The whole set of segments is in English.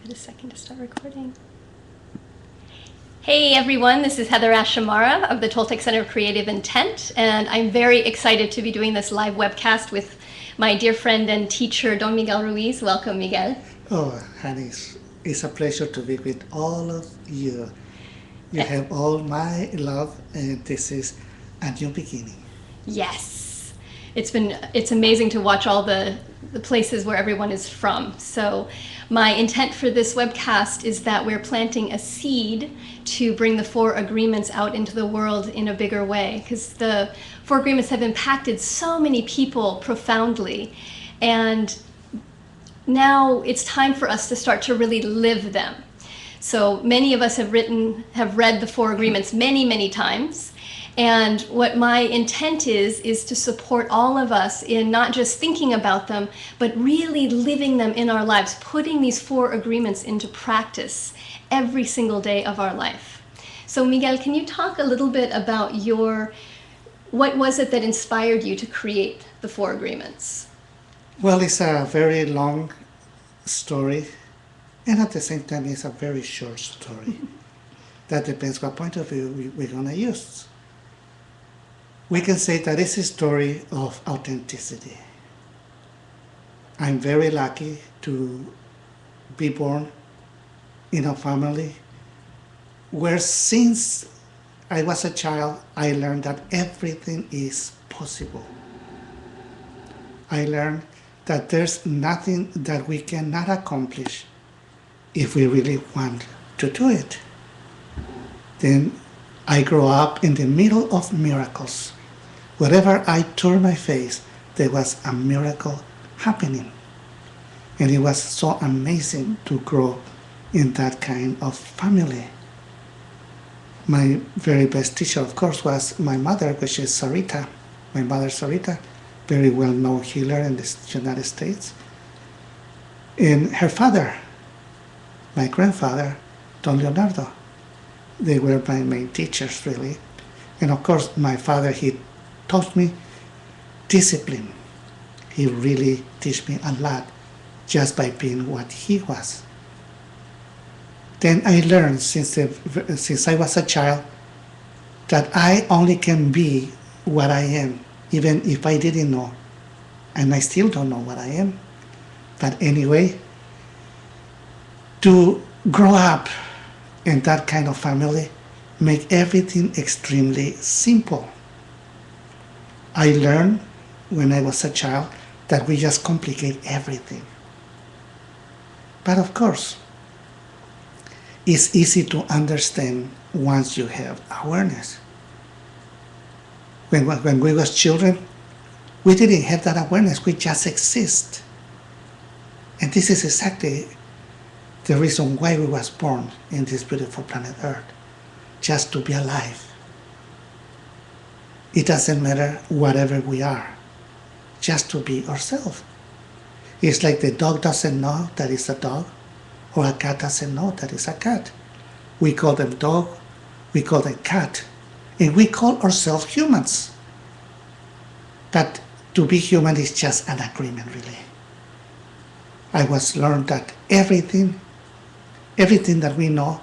Give it a second to start recording. Hey everyone, this is HeatherAsh Amara of the Toltec Center of Creative Intent, and I'm very excited to be doing this live webcast with my dear friend and teacher, Don Miguel Ruiz. Welcome, Miguel. Oh, honey, it's a pleasure to be with all of you. You have all my love, and this is a new beginning. Yes, it's amazing to watch all the places where everyone is from. So my intent for this webcast is that we're planting a seed to bring the 4 agreements out into the world in a bigger way, because the 4 agreements have impacted so many people profoundly, and now it's time for us to start to really live them. So many of us have read the 4 agreements many times. And what my intent is to support all of us in not just thinking about them, but really living them in our lives, putting these 4 agreements into practice every single day of our life. So Miguel, can you talk a little bit about what was it that inspired you to create the 4 agreements? Well, it's a very long story, and at the same time, it's a very short story. That depends what point of view we're going to use. We can say that it's a story of authenticity. I'm very lucky to be born in a family where since I was a child, I learned that everything is possible. I learned that there's nothing that we cannot accomplish if we really want to do it. Then I grew up in the middle of miracles. Wherever I turned my face, there was a miracle happening. And it was so amazing to grow in that kind of family. My very best teacher, of course, was my mother, which is Sarita. My mother, Sarita, very well-known healer in the United States. And her father, my grandfather, Don Leonardo. They were my main teachers, really. And of course, my father, he taught me discipline. He really taught me a lot just by being what he was. Then I learned since I was a child that I only can be what I am, even if I didn't know. And I still don't know what I am. But anyway, to grow up in that kind of family make everything extremely simple. I learned when I was a child that we just complicate everything. But of course, it's easy to understand once you have awareness. When we was children, we didn't have that awareness, we just exist. And this is exactly the reason why we was born in this beautiful planet Earth, just to be alive. It doesn't matter whatever we are, just to be ourselves. It's like the dog doesn't know that it's a dog, or a cat doesn't know that it's a cat. We call them dog, we call them cat, and we call ourselves humans. But to be human is just an agreement, really. I was learned that everything that we know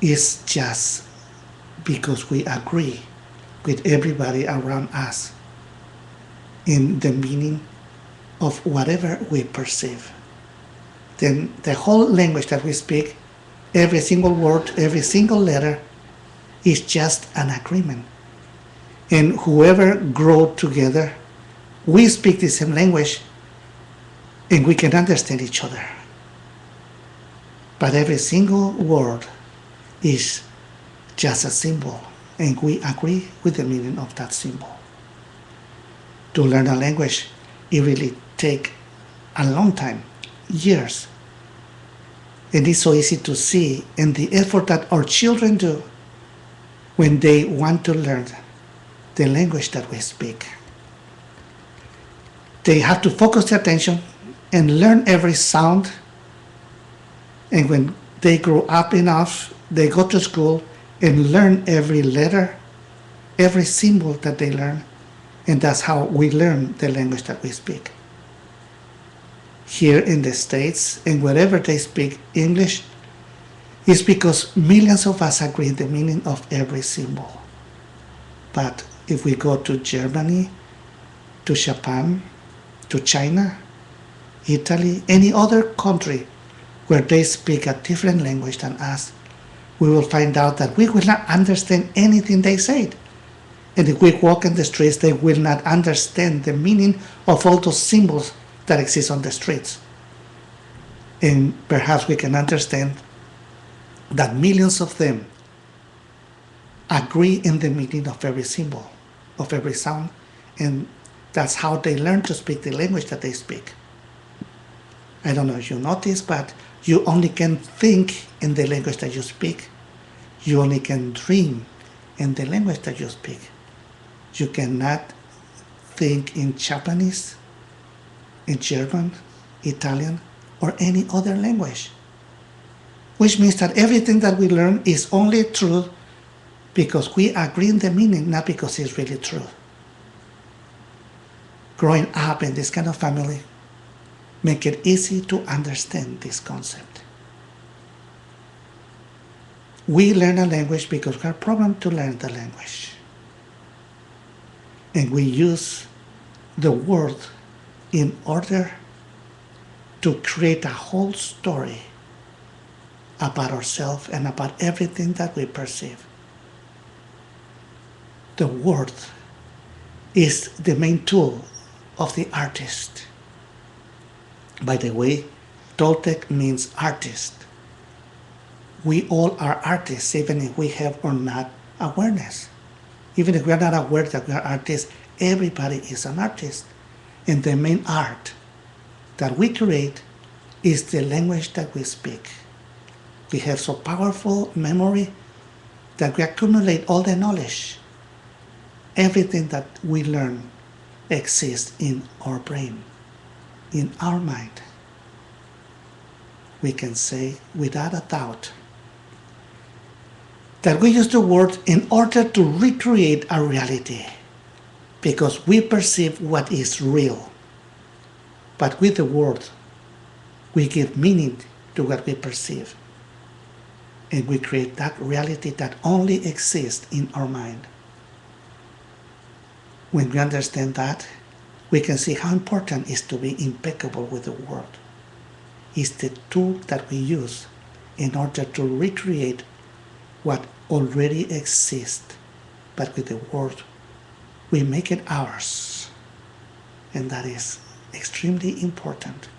is just because we agree with everybody around us in the meaning of whatever we perceive. Then the whole language that we speak, every single word, every single letter, is just an agreement. And whoever grow together, we speak the same language and we can understand each other. But every single word is just a symbol, and we agree with the meaning of that symbol. To learn a language, it really takes a long time, years. And it's so easy to see in the effort that our children do when they want to learn the language that we speak. They have to focus their attention and learn every sound. And when they grow up enough, they go to school and learn every letter, every symbol that they learn. And that's how we learn the language that we speak. here in the States and wherever they speak English is because millions of us agree the meaning of every symbol. But if we go to Germany, to Japan, to China, Italy, any other country where they speak a different language than us, we will find out that we will not understand anything they say. And if we walk in the streets, they will not understand the meaning of all those symbols that exist on the streets. And perhaps we can understand that millions of them agree in the meaning of every symbol, of every sound, and that's how they learn to speak the language that they speak. I don't know if you notice, but you only can think in the language that you speak. You only can dream in the language that you speak. You cannot think in Japanese, in German, Italian, or any other language. Which means that everything that we learn is only true because we agree in the meaning, not because it's really true. Growing up in this kind of family make it easy to understand this concept. We learn a language because we are programmed to learn the language. And we use the word in order to create a whole story about ourselves and about everything that we perceive. The word is the main tool of the artist. By the way, Toltec means artist. We all are artists, even if we have or not awareness. Even if we are not aware that we are artists, everybody is an artist. And the main art that we create is the language that we speak. We have so powerful memory that we accumulate all the knowledge. Everything that we learn exists in our brain, in our mind. We can say without a doubt that we use the word in order to recreate a reality because we perceive what is real. But with the word, we give meaning to what we perceive. And we create that reality that only exists in our mind. When we understand that, we can see how important it is to be impeccable with the word. It's the tool that we use in order to recreate what already exists. But with the word, we make it ours. And that is extremely important.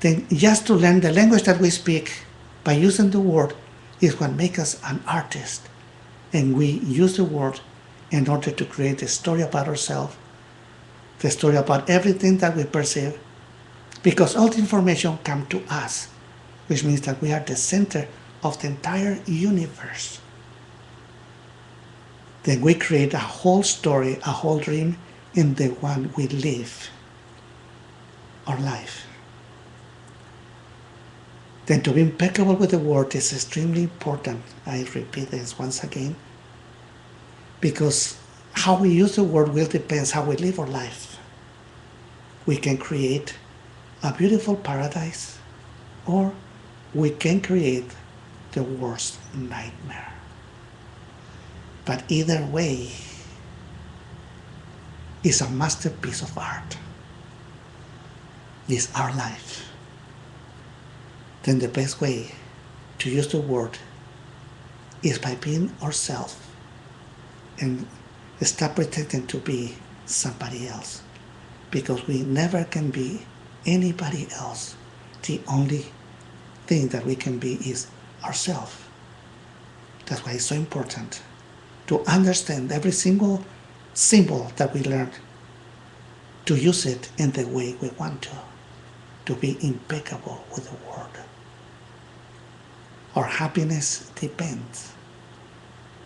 Then just to learn the language that we speak by using the word is what makes us an artist. And we use the word in order to create a story about ourselves, the story about everything that we perceive, because all the information comes to us, which means that we are the center of the entire universe. Then we create a whole story, a whole dream in the one we live, our life. Then to be impeccable with the word is extremely important. I repeat this once again, because how we use the word will depend how we live our life. We can create a beautiful paradise, or we can create the worst nightmare. But either way is a masterpiece of art. It's our life. Then the best way to use the word is by being ourselves and stop pretending to be somebody else, because we never can be anybody else. The only thing that we can be is ourselves. That's why it's so important to understand every single symbol that we learn, to use it in the way we want to be impeccable with the word. Our happiness depends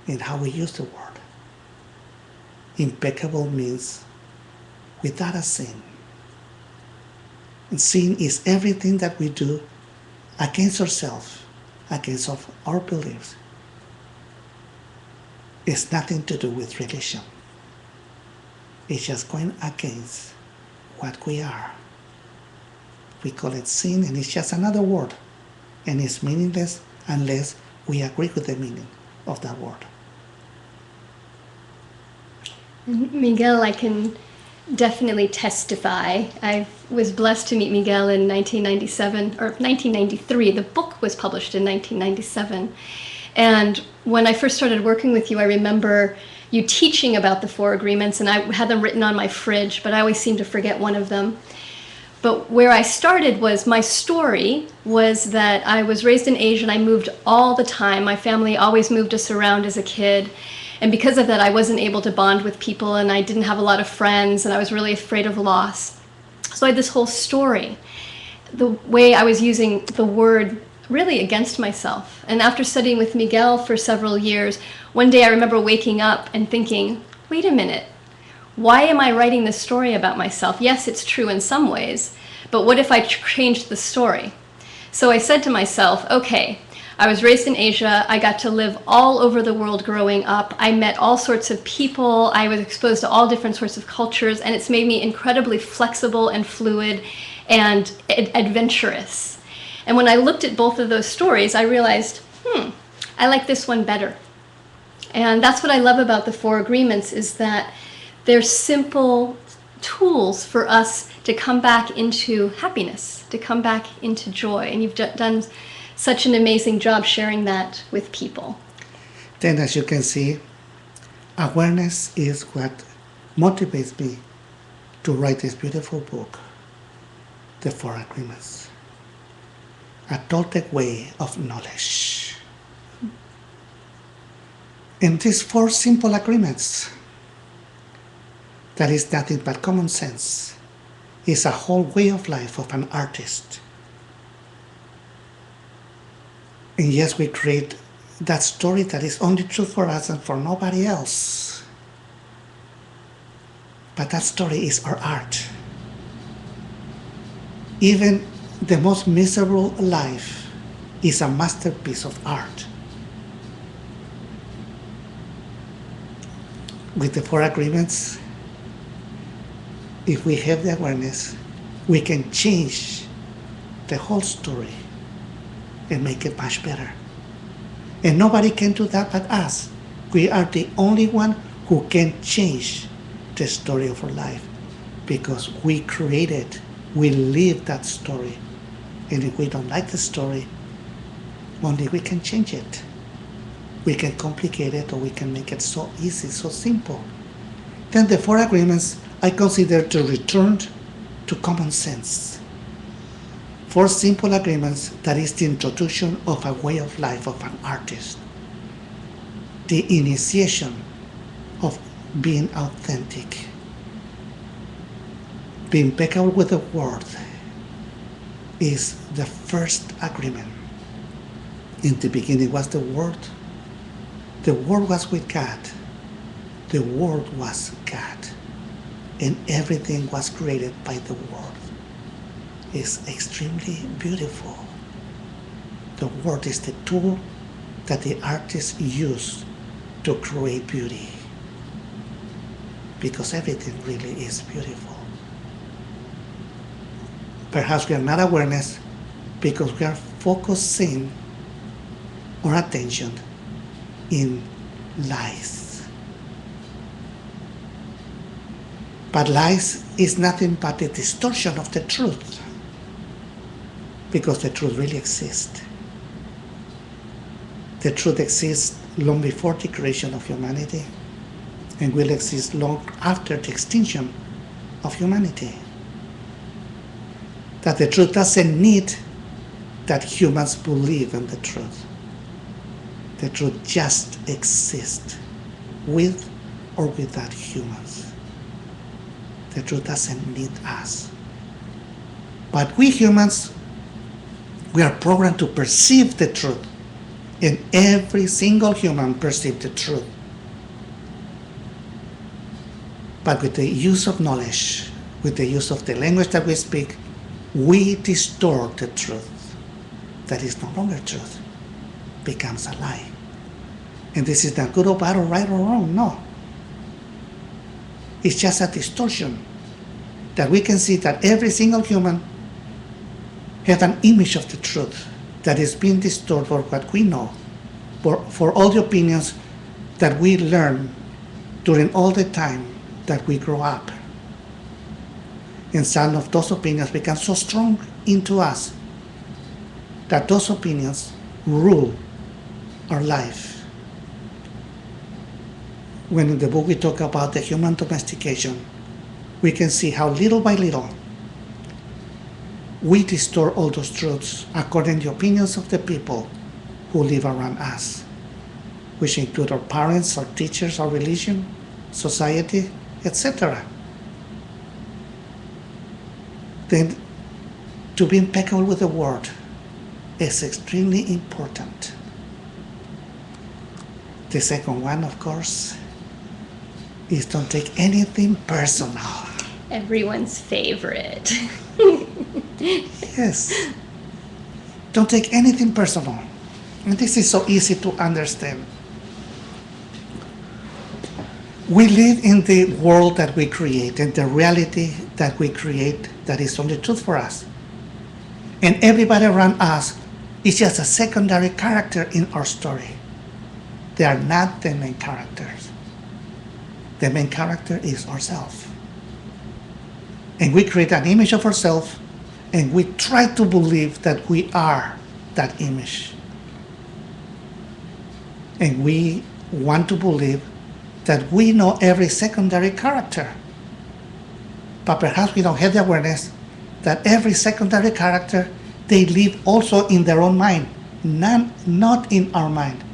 in how we use the word. Impeccable means without a sin. And sin is everything that we do against ourselves, against our beliefs. It's nothing to do with religion. It's just going against what we are. We call it sin, and it's just another word. And it's meaningless unless we agree with the meaning of that word. Miguel, I can definitely testify. I was blessed to meet Miguel in 1997 or 1993. The book was published in 1997. And when I first started working with you, I remember you teaching about the 4 agreements, and I had them written on my fridge, but I always seem to forget one of them. But where I started was my story was that I was raised in Asia and I moved all the time. My family always moved us around as a kid. And because of that, I wasn't able to bond with people, and I didn't have a lot of friends, and I was really afraid of loss. So I had this whole story. The way I was using the word really against myself. And after studying with Miguel for several years, one day I remember waking up and thinking, wait a minute, why am I writing this story about myself? Yes, it's true in some ways, but what if I changed the story? So I said to myself, okay, I was raised in Asia. I got to live all over the world growing up. I met all sorts of people. I was exposed to all different sorts of cultures, and it's made me incredibly flexible and fluid and adventurous. And when I looked at both of those stories, I realized, I like this one better. And that's what I love about the 4 agreements, is that they're simple tools for us to come back into happiness, to come back into joy. And you've done such an amazing job sharing that with people. Then, as you can see, awareness is what motivates me to write this beautiful book, The 4 Agreements, a Toltec way of knowledge. In these 4 simple agreements, that is nothing but common sense, is a whole way of life of an artist. And yes, we create that story that is only true for us and for nobody else. But that story is our art. Even the most miserable life is a masterpiece of art. With the 4 agreements, if we have the awareness, we can change the whole story and make it much better. And nobody can do that but us. We are the only one who can change the story of our life, because we created, we live that story. And if we don't like the story, only we can change it. We can complicate it, or we can make it so easy, so simple. Then the 4 agreements I consider to return to common sense. 4 simple agreements, that is the introduction of a way of life of an artist. The initiation of being authentic. Being impeccable with the word is the first agreement. In the beginning was the Word. The Word was with God. The Word was God. And everything was created by the Word. It's extremely beautiful. The Word is the tool that the artist used to create beauty. Because everything really is beautiful. Perhaps we are not awareness because we are focusing our attention in lies. But lies is nothing but a distortion of the truth, because the truth really exists. The truth exists long before the creation of humanity and will exist long after the extinction of humanity. That the truth doesn't need that humans believe in the truth. The truth just exists with or without humans. The truth doesn't need us. But we humans, we are programmed to perceive the truth. And every single human perceives the truth. But with the use of knowledge, with the use of the language that we speak, we distort the truth. That is no longer truth, becomes a lie. And this is not good or bad or right or wrong, no. It's just a distortion that we can see that every single human have an image of the truth that is being distorted for what we know, for all the opinions that we learn during all the time that we grow up. And some of those opinions become so strong into us that those opinions rule our life. When in the book we talk about the human domestication, we can see how little by little we distort all those truths according to the opinions of the people who live around us, which include our parents, our teachers, our religion, society, etc. Then to be impeccable with the word is extremely important. The second one, of course, is don't take anything personal. Everyone's favorite. Yes. Don't take anything personal. And this is so easy to understand. We live in the world that we create, and the reality that we create that is only truth for us. And everybody around us is just a secondary character in our story. They are not the main characters. The main character is ourselves. And we create an image of ourselves, and we try to believe that we are that image. And we want to believe that we know every secondary character. But perhaps we don't have the awareness that every secondary character, they live also in their own mind, not in our mind.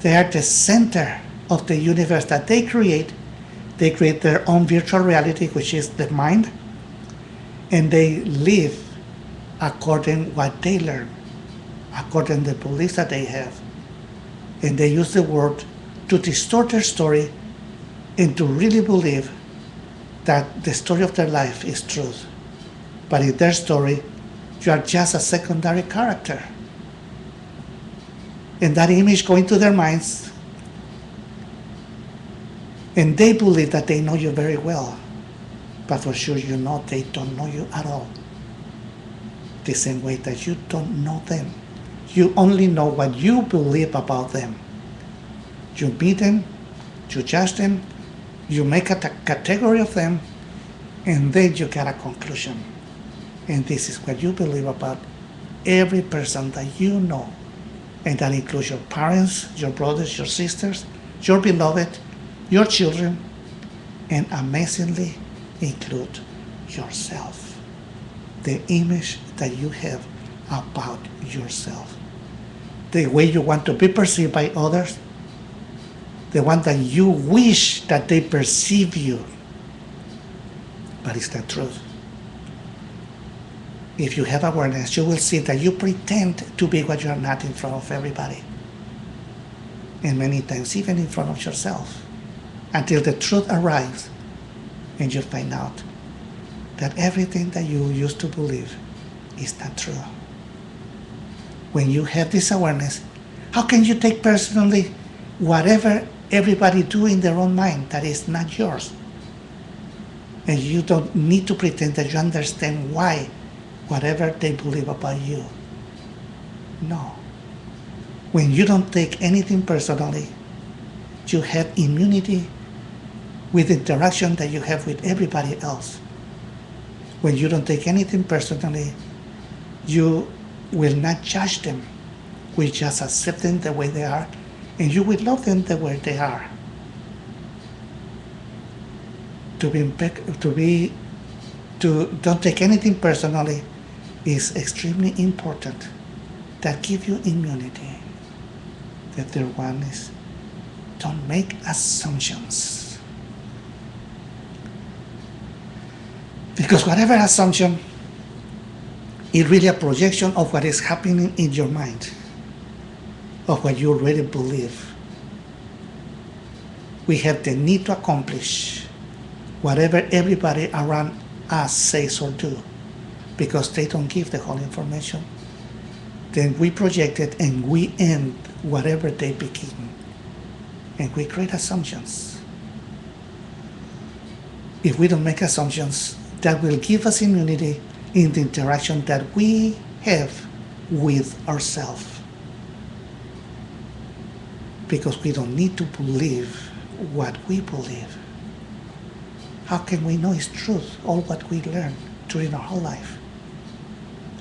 They are the center of the universe that they create. They create their own virtual reality, which is the mind, and they live according what they learn, according to the beliefs that they have. And they use the word to distort their story and to really believe that the story of their life is truth. But in their story, you are just a secondary character. And that image goes into their minds, and they believe that they know you very well. But for sure you know they don't know you at all. The same way that you don't know them. You only know what you believe about them. You meet them, you judge them, you make a category of them, and then you get a conclusion. And this is what you believe about every person that you know. And that includes your parents, your brothers, your sisters, your beloved, your children, and amazingly include yourself. The image that you have about yourself. The way you want to be perceived by others. The one that you wish that they perceive you. But it's the truth. If you have awareness, you will see that you pretend to be what you are not in front of everybody. And many times even in front of yourself. Until the truth arrives and you find out that everything that you used to believe is not true. When you have this awareness, how can you take personally whatever everybody do in their own mind that is not yours? And you don't need to pretend that you understand why whatever they believe about you. No. When you don't take anything personally, you have immunity with the interaction that you have with everybody else. When you don't take anything personally, you will not judge them. We just accept them the way they are, and you will love them the way they are. To don't take anything personally is extremely important. That gives you immunity. The third one is don't make assumptions. Because whatever assumption is really a projection of what is happening in your mind, of what you already believe. We have the need to accomplish whatever everybody around us says or do, because they don't give the whole information. Then we project it and we end whatever they begin. And we create assumptions. If we don't make assumptions, that will give us immunity in the interaction that we have with ourselves. Because we don't need to believe what we believe. How can we know it's truth, all what we learn during our whole life?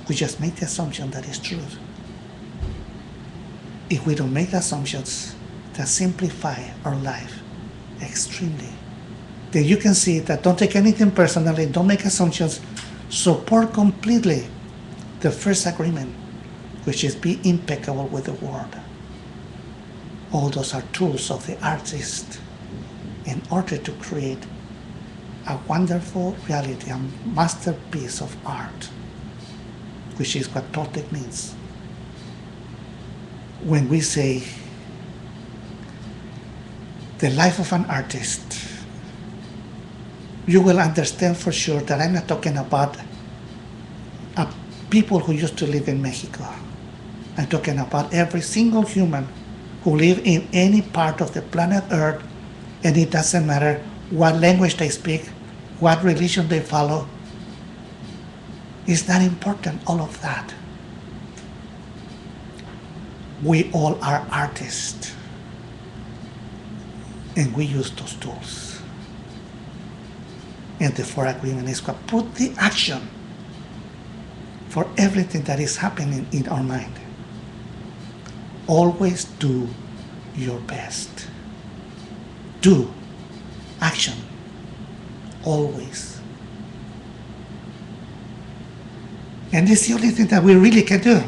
We just make the assumption that it's truth. If we don't make the assumptions that simplify our life extremely, then you can see that don't take anything personally, don't make assumptions, support completely the first agreement, which is be impeccable with the word. All those are tools of the artist in order to create a wonderful reality, a masterpiece of art, which is what Toltec means. When we say the life of an artist, you will understand for sure that I'm not talking about people who used to live in Mexico. I'm talking about every single human who live in any part of the planet Earth, and it doesn't matter what language they speak, what religion they follow. It's not important, all of that. We all are artists, and we use those tools. And the fourth agreement is what put the action for everything that is happening in our mind. Always do your best. Do. Action. Always. And it's the only thing that we really can do.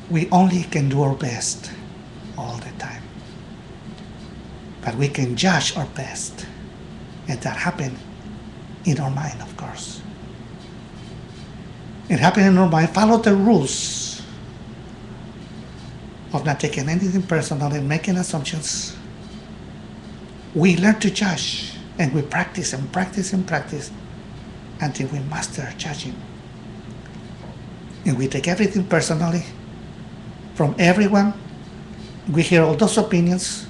We only can do our best all the time. But we can judge our best. And that happens in our mind, of course. It happens in our mind. Follow the rules of not taking anything personal and making assumptions. We learn to judge, and we practice and practice and practice until we master judging. And we take everything personally from everyone. We hear all those opinions,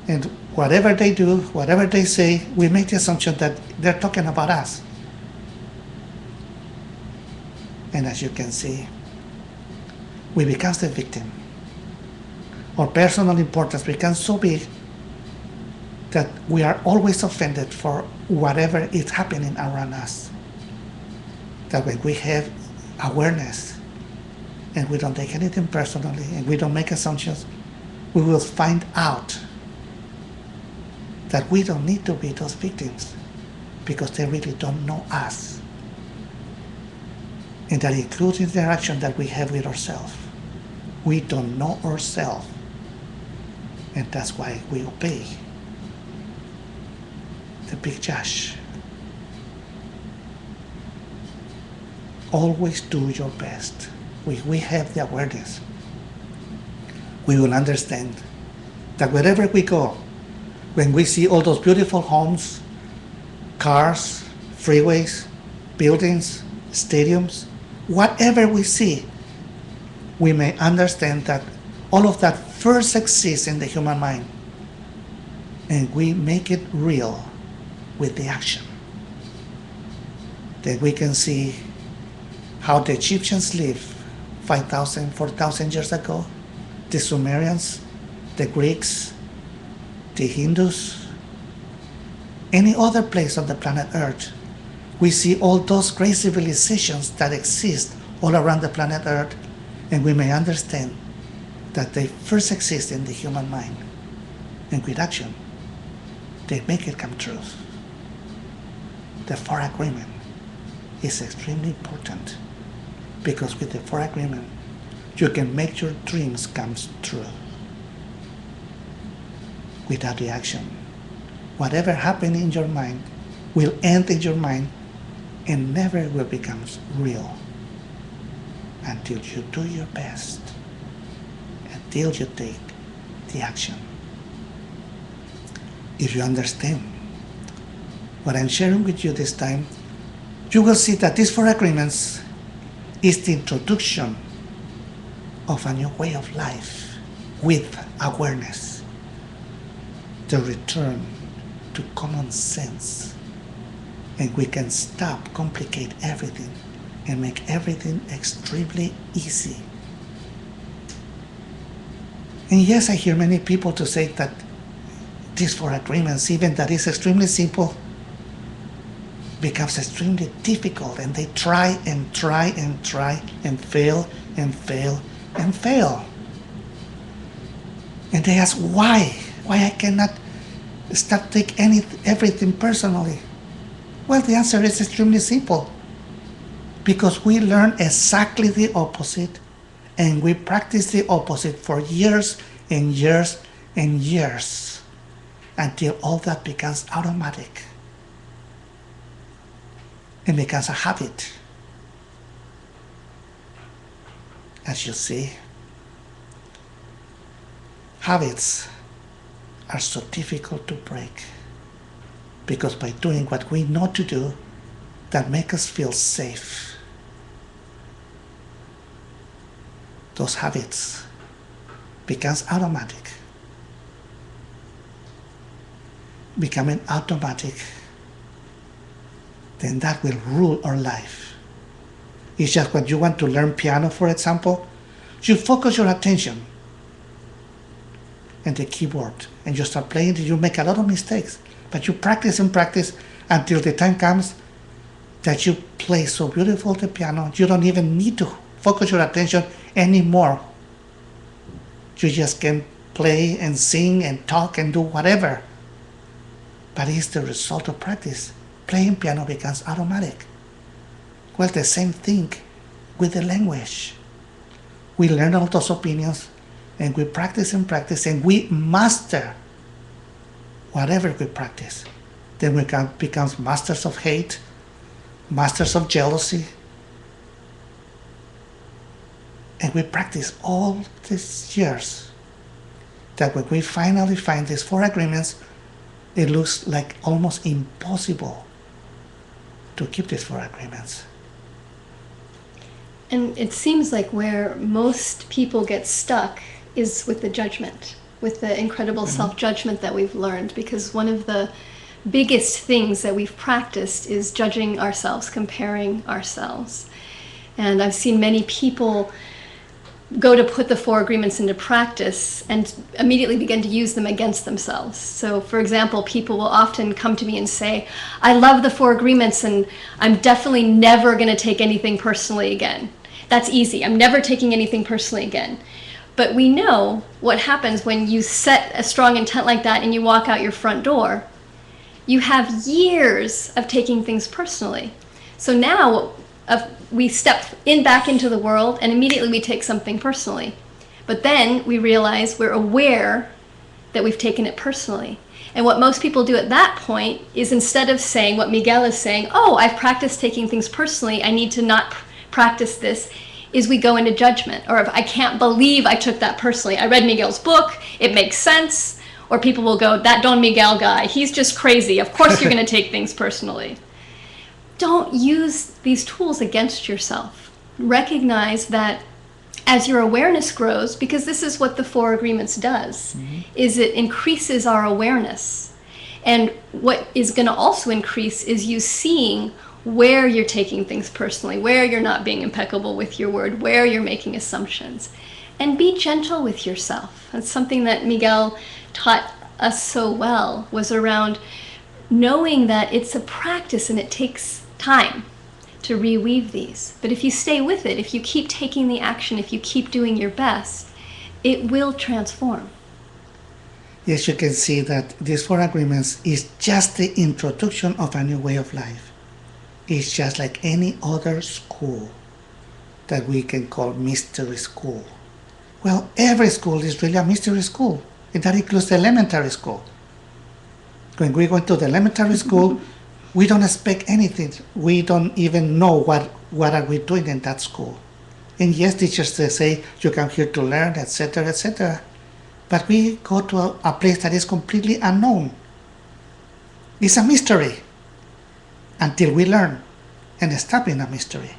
and whatever they do, whatever they say, we make the assumption that they're talking about us. And as you can see, we become the victim. Our personal importance becomes so big that we are always offended for whatever is happening around us. That when we have awareness and we don't take anything personally and we don't make assumptions, we will find out that we don't need to be those victims because they really don't know us. And that includes the interaction that we have with ourselves. We don't know ourselves. And that's why we obey the big judge. Always do your best. We have the awareness. We will understand that wherever we go, when we see all those beautiful homes, cars, freeways, buildings, stadiums, whatever we see, we may understand that all of that first exists in the human mind, and we make it real with the action. That we can see how the Egyptians lived 5,000, 4,000 years ago, the Sumerians, the Greeks, the Hindus, any other place on the planet Earth. We see all those great civilizations that exist all around the planet Earth, and we may understand that they first exist in the human mind. And with action, they make it come true. The fourth agreement is extremely important because with the fourth agreement, you can make your dreams come true. Without the action, whatever happened in your mind will end in your mind and never will become real until you do your best, until you take the action. If you understand what I'm sharing with you this time, you will see that these four agreements is the introduction of a new way of life with awareness, the return to common sense, And we can stop, complicate everything, and make everything extremely easy. And yes, I hear many people to say that these 4 agreements, even that is extremely simple, becomes extremely difficult, and they try and try and try and fail and fail and fail. And they ask why I cannot start take everything personally. Well, the answer is extremely simple. Because we learn exactly the opposite, and we practice the opposite for years and years and years, until all that becomes automatic and becomes a habit. As you see, habits are so difficult to break, because by doing what we know to do, that make us feel safe, those habits becomes automatic. Becoming automatic, then that will rule our life. It's just when you want to learn piano, for example, you focus your attention on the keyboard and you start playing, you make a lot of mistakes, but you practice and practice until the time comes that you play so beautiful the piano, you don't even need to focus your attention anymore. You just can play and sing and talk and do whatever. But it's the result of practice. Playing piano becomes automatic. Well, the same thing with the language. We learn all those opinions, and we practice and practice, and we master whatever we practice. Then we can become masters of hate, masters of jealousy, and we practice all these years, that when we finally find these 4 agreements, it looks like almost impossible to keep these 4 agreements. And it seems like where most people get stuck is with the judgment, with the incredible self-judgment that we've learned, because one of the biggest things that we've practiced is judging ourselves, comparing ourselves. And I've seen many people go to put the 4 agreements into practice and immediately begin to use them against themselves. So, for example, people will often come to me and say, I love the 4 agreements and I'm definitely never going to take anything personally again. That's easy. I'm never taking anything personally again. But we know what happens when you set a strong intent like that and you walk out your front door. You have years of taking things personally. So now we step back into the world and immediately we take something personally. But then we realize we're aware that we've taken it personally. And what most people do at that point is, instead of saying what Miguel is saying, oh, I've practiced taking things personally, I need to not practice this, is we go into judgment. Or if I can't believe I took that personally. I read Miguel's book, it makes sense. Or people will go, that Don Miguel guy, he's just crazy. Of course you're going to take things personally. Don't use these tools against yourself. Recognize that as your awareness grows, because this is what the 4 agreements does, is it increases our awareness. And what is going to also increase is you seeing where you're taking things personally, where you're not being impeccable with your word, where you're making assumptions. And be gentle with yourself. That's something that Miguel taught us so well, was around knowing that it's a practice and it takes time to reweave these. But if you stay with it, if you keep taking the action, if you keep doing your best, it will transform. Yes, you can see that these 4 agreements is just the introduction of a new way of life. It's just like any other school that we can call mystery school. Well, every school is really a mystery school, and that includes the elementary school. When we go to the elementary school, we don't expect anything. We don't even know what are we doing in that school. And yes, teachers, they say you come here to learn, etc., etc. But we go to a place that is completely unknown. It's a mystery until we learn and stop in a mystery.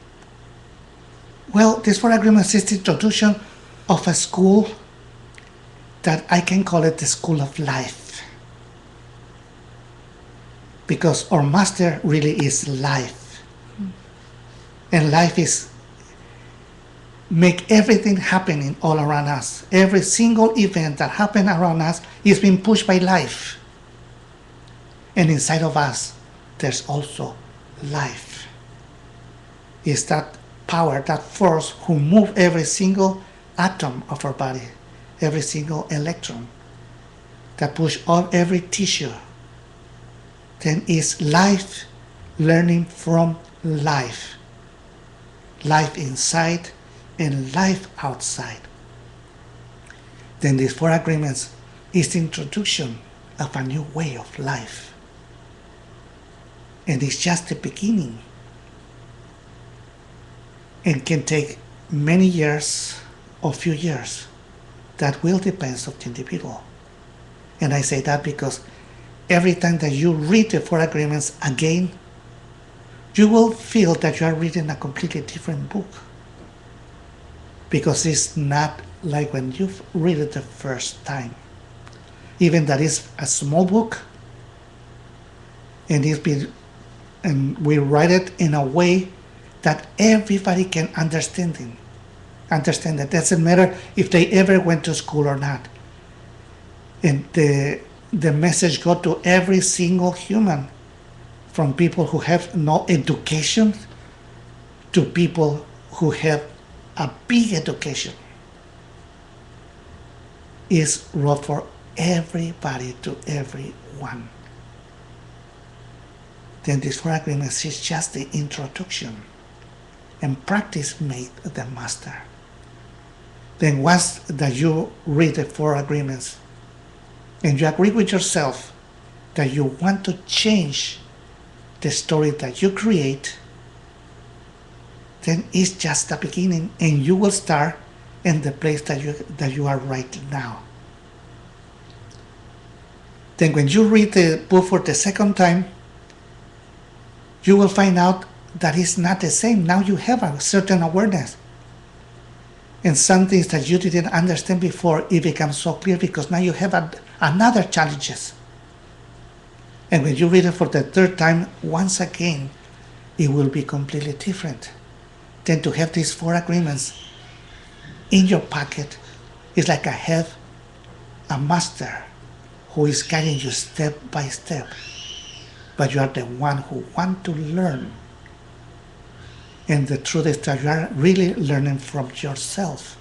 Well, this 4 agreements is the introduction of a school that I can call it the school of life. because our master really is life. And life is make everything happening all around us. Every single event that happens around us is being pushed by life. And inside of us, there's also life. It's that power, that force who moves every single atom of our body, every single electron, that push on every tissue. Then is life learning from life. Life inside and life outside. Then these 4 agreements is the introduction of a new way of life. And it's just the beginning. It can take many years or few years. That will depend on the individual. And I say that because every time that you read the 4 agreements again, you will feel that you are reading a completely different book. Because it's not like when you read it the first time. Even that is a small book, and we write it in a way that everybody can understand it. Understand that. Doesn't matter if they ever went to school or not. And the message goes to every single human, from people who have no education to people who have a big education. Is wrote for everybody, to everyone. Then these 4 agreements is just the introduction, and practice made the master. Then once that you read the 4 agreements and you agree with yourself that you want to change the story that you create, then it's just the beginning, and you will start in the place that you are right now. Then when you read the book for the second time, you will find out that it's not the same. Now you have a certain awareness. And some things that you didn't understand before, it becomes so clear because now you have another challenges. And when you read it for the third time, once again, it will be completely different. Then to have these 4 agreements in your pocket is like I have a master who is guiding you step by step. But you are the one who want to learn. And the truth is that you are really learning from yourself.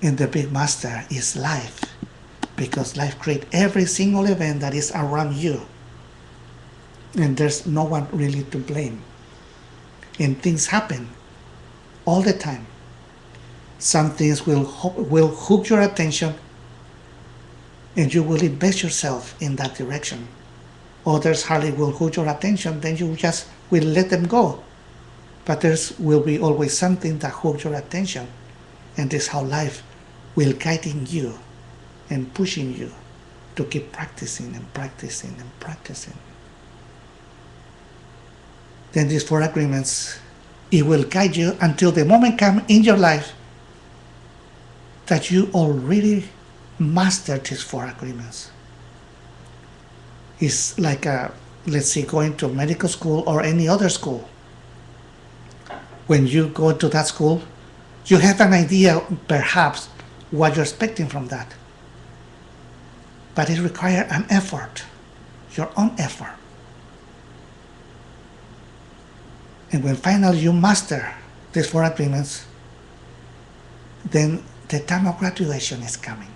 And the big master is life, because life creates every single event that is around you. And there's no one really to blame. And things happen all the time. Some things will hook your attention, and you will invest yourself in that direction. Others hardly will hook your attention, then you just will let them go. But there will be always something that hooks your attention, and this is how life will guiding you and pushing you to keep practicing and practicing and practicing. Then these 4 agreements, it will guide you until the moment comes in your life that you already mastered these 4 agreements. It's like let's say going to medical school or any other school. When you go to that school, you have an idea perhaps what you're expecting from that. But it requires an effort, your own effort. And when finally you master these 4 agreements, then the time of graduation is coming.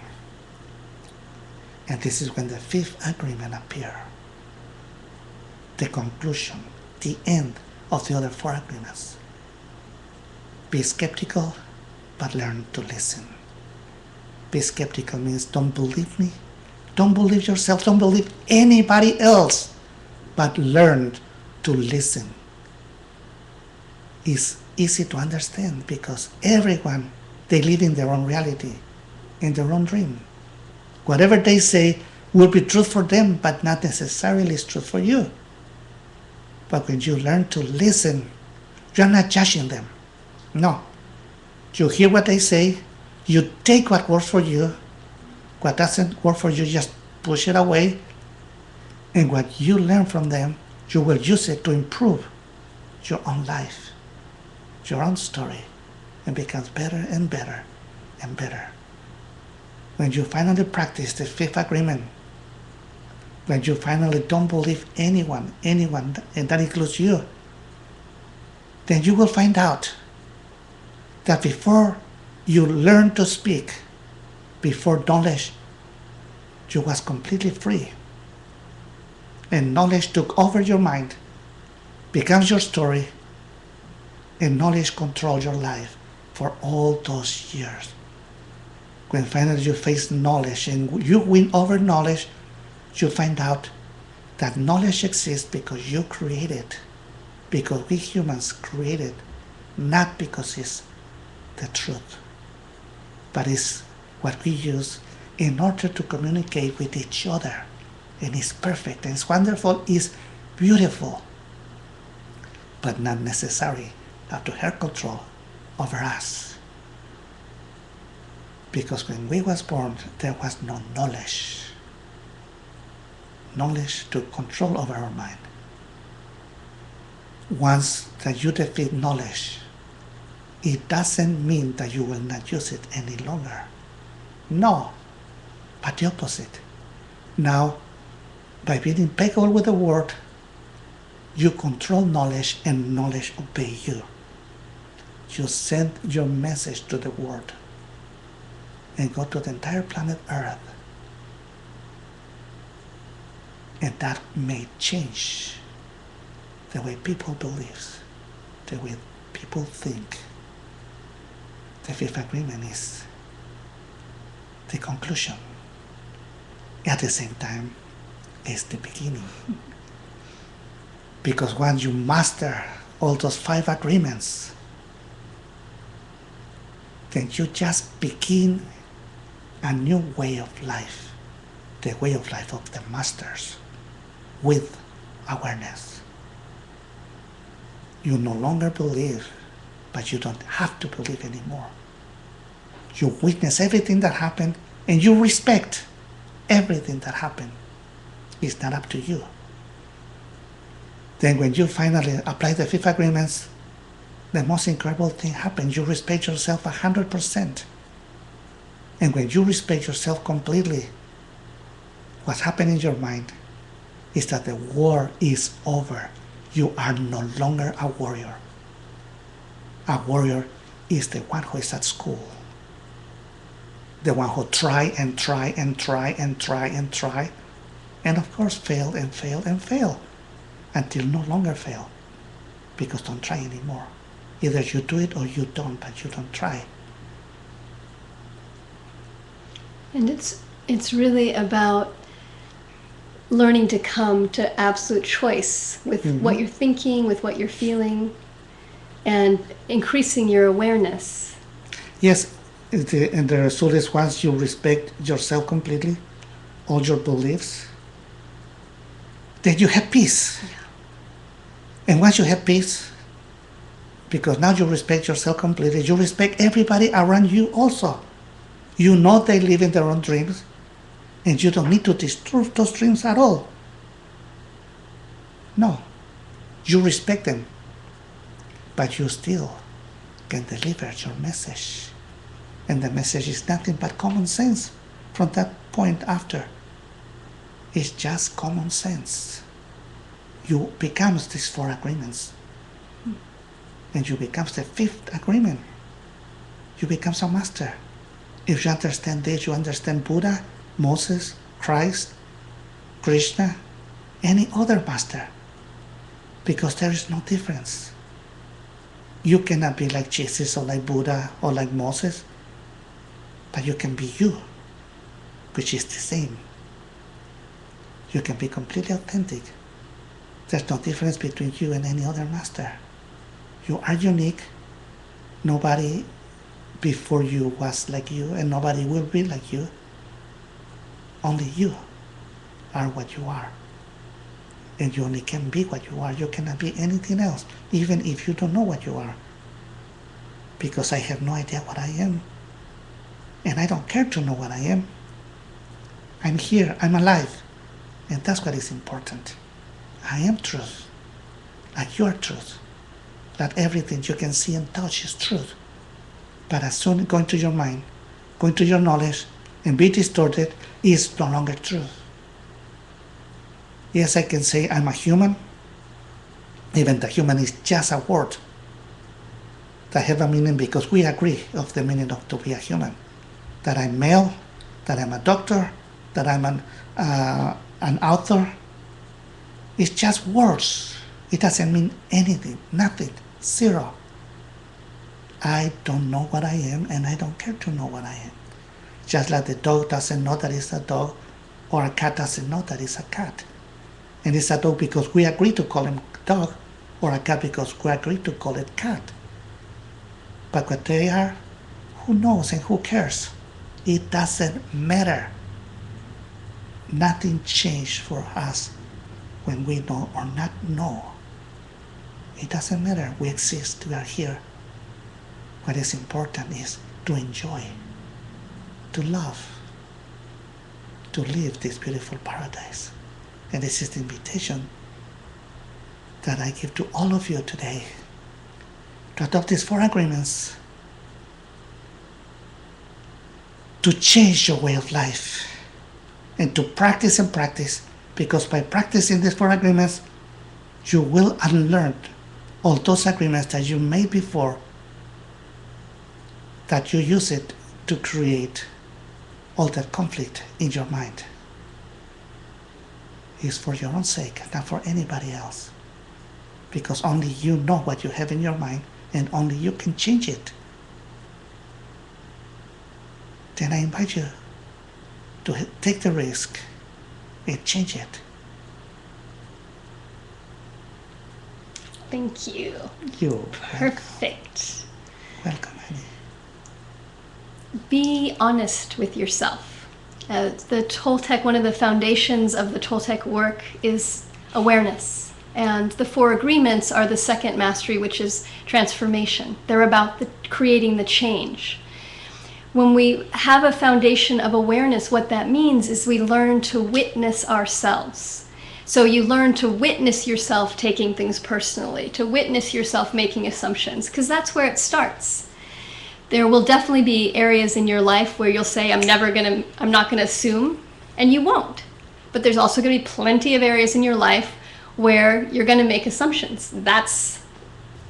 And this is when the 5th agreement appears. The conclusion, the end of the other 4 agreements. Be skeptical, but learn to listen. Be skeptical means don't believe me, don't believe yourself, don't believe anybody else, but learn to listen. It's easy to understand because everyone, they live in their own reality, in their own dream. Whatever they say will be true for them, but not necessarily is true for you. But when you learn to listen, you're not judging them. No. You hear what they say, you take what works for you, what doesn't work for you, just push it away, And what you learn from them, you will use it to improve your own life, your own story, and becomes better and better and better. When you finally practice the fifth agreement, when you finally don't believe anyone, and that includes you, then you will find out that before you learn to speak, before knowledge, you was completely free. And knowledge took over your mind, becomes your story, and knowledge controls your life for all those years. When finally you face knowledge and you win over knowledge, you find out that knowledge exists because you create it, because we humans create it, not because it's the truth, but it's what we use in order to communicate with each other. And it's perfect, and it's wonderful, it's beautiful, but not necessary to have control over us. Because when we was born, there was no knowledge. Knowledge took control over our mind. Once that you defeat knowledge, it doesn't mean that you will not use it any longer. No, but the opposite. Now, by being impeccable with the word, you control knowledge and knowledge obey you. You send your message to the world and go to the entire planet Earth. And that may change the way people believe, the way people think. The fifth agreement is the conclusion. At the same time, it's the beginning. Because once you master all those 5 agreements, then you just begin a new way of life, the way of life of the masters, with awareness. You no longer believe, but you don't have to believe anymore. You witness everything that happened, and you respect everything that happened. It's not up to you. Then when you finally apply the 5 agreements, the most incredible thing happens. You respect yourself 100%. And when you respect yourself completely, what's happening in your mind is that the war is over. You are no longer a warrior. A warrior is the one who is at school. The one who try and try and try and try and try, and of course fail and fail and fail, until no longer fail, because don't try anymore. Either you do it or you don't, but you don't try. And it's really about learning to come to absolute choice with what you're thinking, with what you're feeling, and increasing your awareness. Yes, and the result is once you respect yourself completely, all your beliefs, then you have peace. Yeah. And once you have peace, because now you respect yourself completely, you respect everybody around you also. You know they live in their own dreams, and you don't need to disturb those dreams at all. No, you respect them, but you still can deliver your message. And the message is nothing but common sense from that point after. It's just common sense. You becomes these 4 agreements. And you becomes the 5th agreement. You becomes a master. If you understand this, you understand Buddha, Moses, Christ, Krishna, any other master. Because there is no difference. You cannot be like Jesus or like Buddha or like Moses, but you can be you, which is the same. You can be completely authentic. There's no difference between you and any other master. You are unique. Nobody before you was like you, and nobody will be like you. Only you are what you are. And you only can be what you are. You cannot be anything else, even if you don't know what you are. Because I have no idea what I am. And I don't care to know what I am. I'm here, I'm alive. And that's what is important. I am truth, like you are truth. That everything you can see and touch is truth. But as soon as going to your mind, going to your knowledge, and be distorted, is no longer truth. Yes, I can say I'm a human. Even the human is just a word that have a meaning because we agree of the meaning of to be a human. That I'm male, that I'm a doctor, that I'm an author. It's just words. It doesn't mean anything, nothing, zero. I don't know what I am, and I don't care to know what I am. Just like the dog doesn't know that it's a dog, or a cat doesn't know that it's a cat. And it's a dog because we agree to call him dog, or a cat because we agree to call it cat. But what they are, who knows and who cares? It doesn't matter. Nothing changed for us when we know or not know. It doesn't matter. We exist. We are here. What is important is to enjoy, to love, to live this beautiful paradise. And this is the invitation that I give to all of you today to adopt these 4 agreements, to change your way of life, and to practice and practice, because by practicing these 4 agreements, you will unlearn all those agreements that you made before, that you use it to create all that conflict in your mind. It's for your own sake, not for anybody else. Because only you know what you have in your mind, and only you can change it. Then I invite you to take the risk and change it. Thank you. You're Perfect. welcome, honey. Be honest with yourself. The Toltec, one of the foundations of the Toltec work is awareness. And the 4 agreements are the second mastery, which is transformation. They're about creating the change. When we have a foundation of awareness, what that means is we learn to witness ourselves. So you learn to witness yourself taking things personally, to witness yourself making assumptions, because that's where it starts. There will definitely be areas in your life where you'll say, I'm not gonna assume, and you won't. But there's also gonna be plenty of areas in your life where you're gonna make assumptions. That's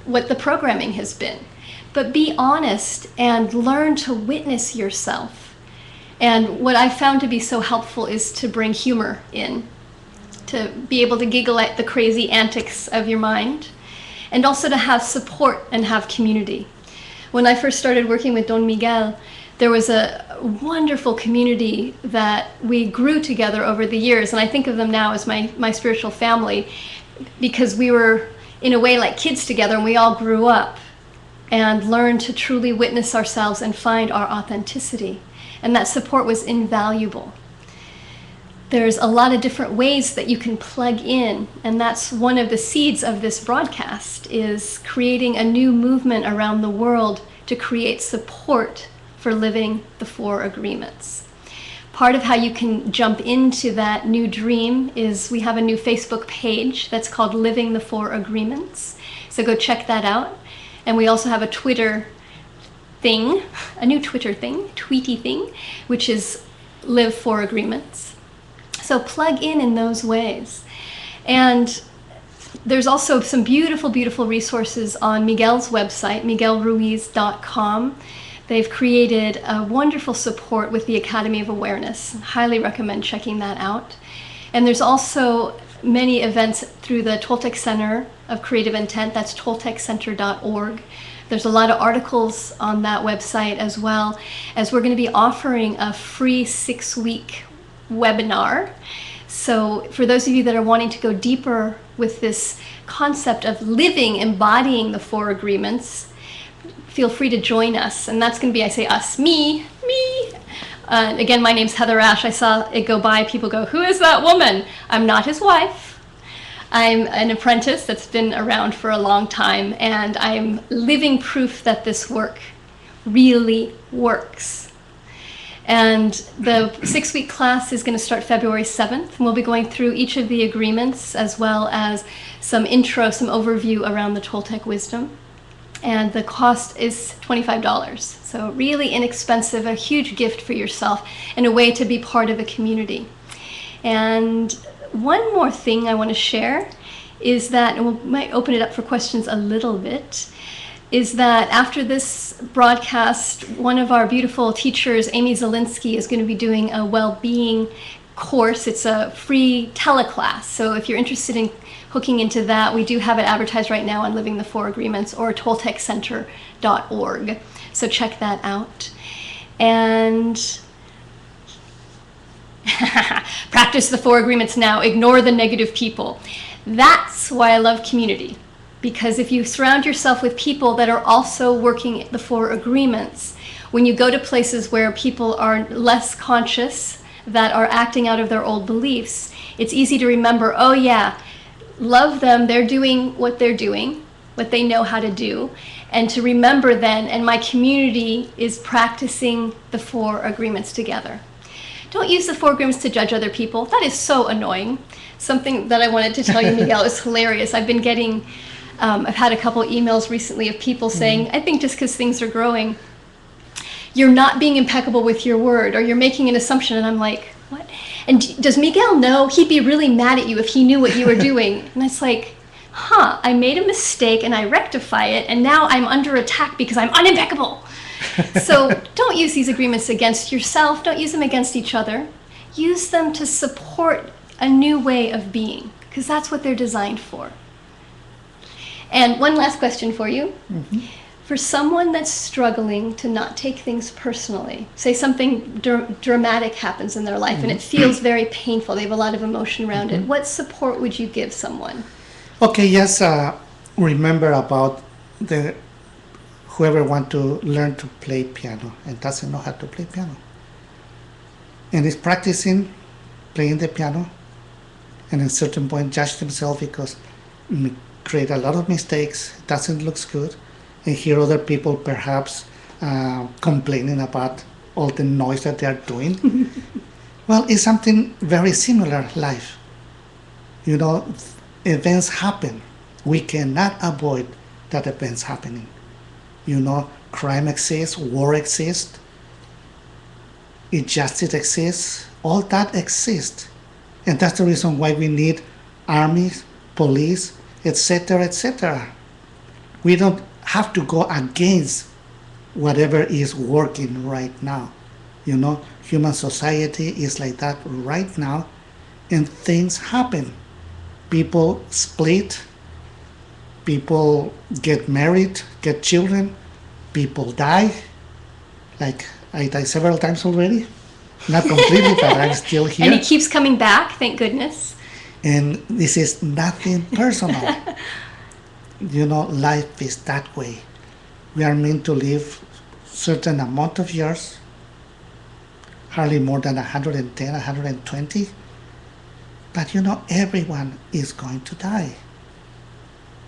what the programming has been. But be honest and learn to witness yourself. And what I found to be so helpful is to bring humor in, to be able to giggle at the crazy antics of your mind, and also to have support and have community. When I first started working with Don Miguel, there was a wonderful community that we grew together over the years, and I think of them now as my spiritual family, because we were in a way like kids together, and we all grew up and learned to truly witness ourselves and find our authenticity. And that support was invaluable. There's a lot of different ways that you can plug in, and that's one of the seeds of this broadcast, is creating a new movement around the world to create support for living the 4 agreements. Part of how you can jump into that new dream is we have a new Facebook page that's called Living the 4 Agreements. So go check that out. And we also have a Twitter thing, a new Twitter thing, tweety thing, which is Live 4 Agreements. So plug in those ways. And there's also some beautiful, beautiful resources on Miguel's website, miguelruiz.com. They've created a wonderful support with the Academy of Awareness. Highly recommend checking that out. And there's also many events through the Toltec Center of Creative Intent. That's tolteccenter.org. There's a lot of articles on that website, as well as we're going to be offering a free 6-week webinar. So for those of you that are wanting to go deeper with this concept of living, embodying the 4 agreements, feel free to join us. And that's going to be, I say us, me. Again, my name's HeatherAsh. I saw it go by. People go, who is that woman? I'm not his wife. I'm an apprentice that's been around for a long time, and I'm living proof that this work really works. And the 6-week class is going to start February 7th. And we'll be going through each of the agreements as well as some overview around the Toltec wisdom. And the cost is $25. So really inexpensive, a huge gift for yourself and a way to be part of a community. And one more thing I want to share is that, and we might open it up for questions a little bit, is that after this broadcast, one of our beautiful teachers, Amy Zielinski, is going to be doing a well-being course. It's a free teleclass. So if you're interested in hooking into that, we do have it advertised right now on Living the Four Agreements or tolteccenter.org. So check that out. And practice the Four Agreements now. Ignore the negative people. That's why I love community. Because if you surround yourself with people that are also working the Four Agreements, when you go to places where people are less conscious, that are acting out of their old beliefs, it's easy to remember, oh yeah, love them, they're doing, what they know how to do. And to remember then, and my community is practicing the Four Agreements together. Don't use the Four Agreements to judge other people. That is so annoying. Something that I wanted to tell you, Miguel, is hilarious. I've been getting, I've had a couple emails recently of people saying, I think just because things are growing, you're not being impeccable with your word, or you're making an assumption. And I'm like, what? And does Miguel know? He'd be really mad at you if he knew what you were doing. And it's like, I made a mistake and I rectify it, and now I'm under attack because I'm unimpeccable. So don't use these agreements against yourself. Don't use them against each other. Use them to support a new way of being, because that's what they're designed for. And one last question for you. Mm-hmm. For someone that's struggling to not take things personally, say something dramatic happens in their life and it feels very painful, they have a lot of emotion around it, what support would you give someone? Okay, yes, remember about whoever want to learn to play piano and doesn't know how to play piano. And is practicing playing the piano, and at a certain point judge themselves because create a lot of mistakes, doesn't look good, and hear other people perhaps complaining about all the noise that they are doing. Well, it's something very similar life. You know, events happen. We cannot avoid that events happening. You know, crime exists, war exists, injustice exists, all that exists. And that's the reason why we need armies, police, etc., etc. We don't have to go against whatever is working right now. You know, human society is like that right now, and things happen. People split, people get married, get children, people die. Like I died several times already. Not completely, but I'm still here. And he keeps coming back, thank goodness. And this is nothing personal. You know, life is that way. We are meant to live certain amount of years, hardly more than 110, 120. But you know, everyone is going to die.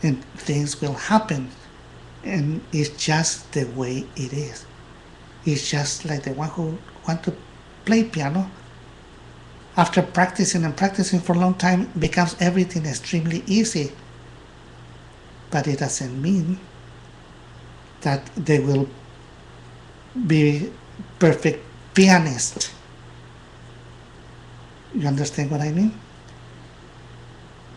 And things will happen. And it's just the way it is. It's just like the one who want to play piano. After practicing and practicing for a long time, becomes everything extremely easy. But it doesn't mean that they will be perfect pianists. You understand what I mean?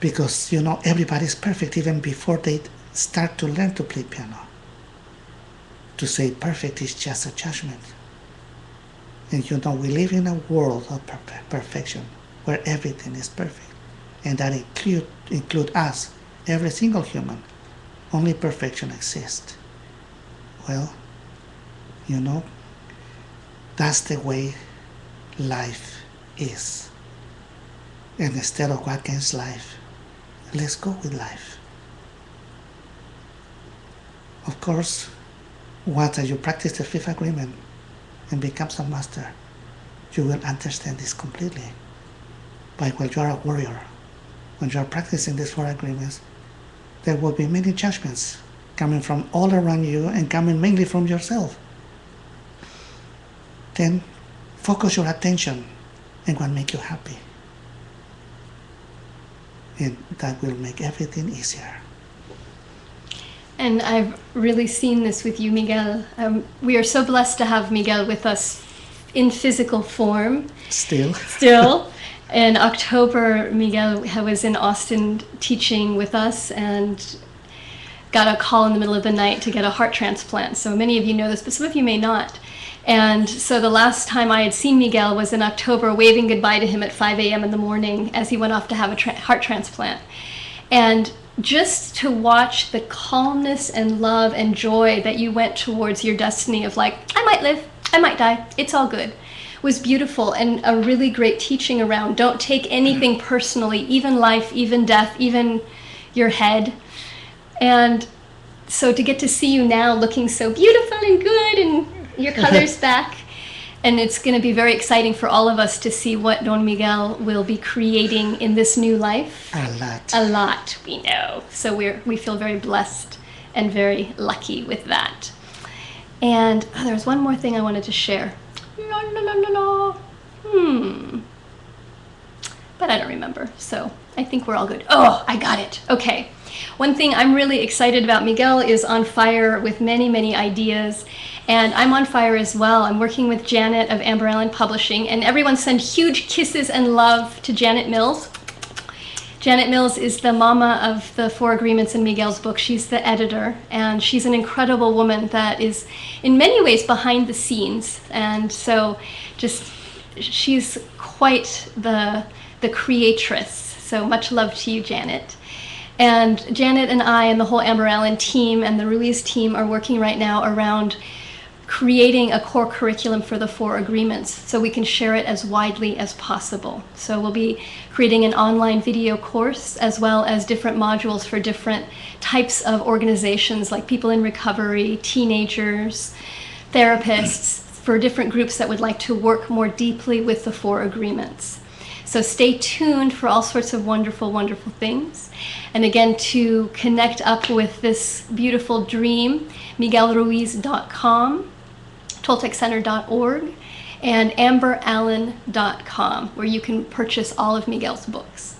Because, you know, everybody's perfect even before they start to learn to play piano. To say perfect is just a judgment. And you know, we live in a world of perfection, where everything is perfect. And that include us, every single human. Only perfection exists. Well, you know, that's the way life is. And instead of go against life, let's go with life. Of course, once you practice the fifth agreement and becomes a master, you will understand this completely. But when you are a warrior, when you are practicing these four agreements, there will be many judgments coming from all around you and coming mainly from yourself. Then focus your attention on what makes you happy. And that will make everything easier. And I've really seen this with you, Miguel. We are so blessed to have Miguel with us in physical form. Still. In October, Miguel was in Austin teaching with us and got a call in the middle of the night to get a heart transplant. So many of you know this, but some of you may not. And so the last time I had seen Miguel was in October, waving goodbye to him at 5 a.m. in the morning as he went off to have a heart transplant. And just to watch the calmness and love and joy that you went towards your destiny of like, I might live, I might die, it's all good, was beautiful, and a really great teaching around don't take anything personally, even life, even death, even your head. And so to get to see you now looking so beautiful and good and your color's back, and it's going to be very exciting for all of us to see what Don Miguel will be creating in this new life. A lot, we know. So we feel very blessed and very lucky with that. And there's one more thing I wanted to share. But I don't remember, so I think we're all good. Oh, I got it. Okay. One thing I'm really excited about, Miguel is on fire with many, many ideas, and I'm on fire as well. I'm working with Janet of Amber Allen Publishing, and everyone send huge kisses and love to Janet Mills. Janet Mills is the mama of the 4 Agreements in Miguel's book. She's the editor, and she's an incredible woman that is in many ways behind the scenes, and so she's quite the creatress. So much love to you, Janet. And Janet and I and the whole Amber Allen team and the Ruiz team are working right now around creating a core curriculum for the 4 Agreements so we can share it as widely as possible. So we'll be creating an online video course as well as different modules for different types of organizations like people in recovery, teenagers, therapists, for different groups that would like to work more deeply with the 4 Agreements. So stay tuned for all sorts of wonderful, wonderful things. And again, to connect up with this beautiful dream, MiguelRuiz.com, ToltecCenter.org, and AmberAllen.com, where you can purchase all of Miguel's books.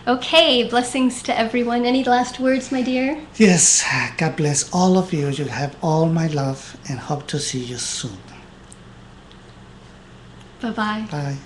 Okay, blessings to everyone. Any last words, my dear? Yes, God bless all of you. You have all my love and hope to see you soon. Bye-bye. Bye.